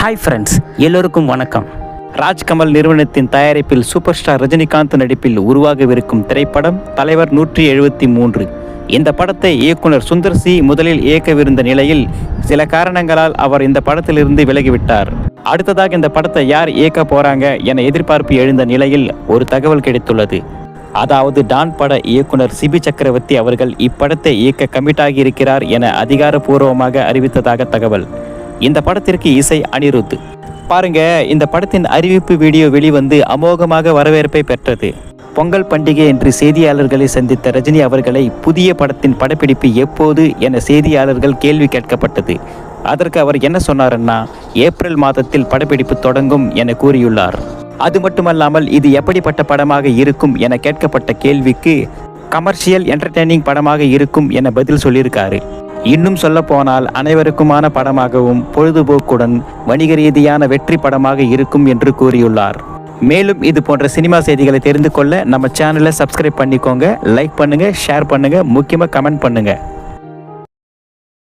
Hi friends, எல்லோருக்கும் வணக்கம். ராஜ்கமல் நிறுவனத்தின் தயாரிப்பில் சூப்பர் ஸ்டார் ரஜினிகாந்த் நடிப்பில் உருவாகவிருக்கும் திரைப்படம் தலைவர் 173. இந்த படத்தை இயக்குனர் சுந்தர் சி முதலில் இயக்கவிருந்த நிலையில் சில காரணங்களால் அவர் இந்த படத்திலிருந்து விலகிவிட்டார். அடுத்ததாக இந்த படத்தை யார் இயக்க போறாங்க என எதிர்பார்ப்பு எழுந்த நிலையில் ஒரு தகவல் கிடைத்துள்ளது. அதாவது டான் பட இயக்குனர் சிபி சக்கரவர்த்தி அவர்கள் இப்படத்தை இயக்க கமிட் ஆகியிருக்கிறார் என அதிகாரப்பூர்வமாக அறிவித்ததாக தகவல். இந்த படத்திற்கு இசை அனிருத். பாருங்க, இந்த படத்தின் அறிவிப்பு வீடியோ வெளிவந்து அமோகமாக வரவேற்பை பெற்றது. பொங்கல் பண்டிகை என்று செய்தியாளர்களை சந்தித்த ரஜினி அவர்களை புதிய படத்தின் படப்பிடிப்பு எப்போது என செய்தியாளர்கள் கேள்வி கேட்கப்பட்டது. அதற்கு அவர் என்ன சொன்னார்னா, ஏப்ரல் மாதத்தில் படப்பிடிப்பு தொடங்கும் என கூறியுள்ளார். அது மட்டுமல்லாமல் இது எப்படிப்பட்ட படமாக இருக்கும் என கேட்கப்பட்ட கேள்விக்கு கமர்ஷியல் என்டர்டெய்னிங் படமாக இருக்கும் என பதில் சொல்லியிருக்காரு. இன்னும் சொல்ல போனால் அனைவருக்குமான படமாகவும் பொழுதுபோக்குடன் வணிக ரீதியான வெற்றி படமாக இருக்கும் என்று கூறியுள்ளார். மேலும் இது போன்ற சினிமா செய்திகளை தெரிந்து கொள்ள நம்ம சேனலை சப்ஸ்கிரைப் பண்ணிக்கோங்க, லைக் பண்ணுங்க, ஷேர் பண்ணுங்க, முக்கியமாக கமெண்ட் பண்ணுங்க.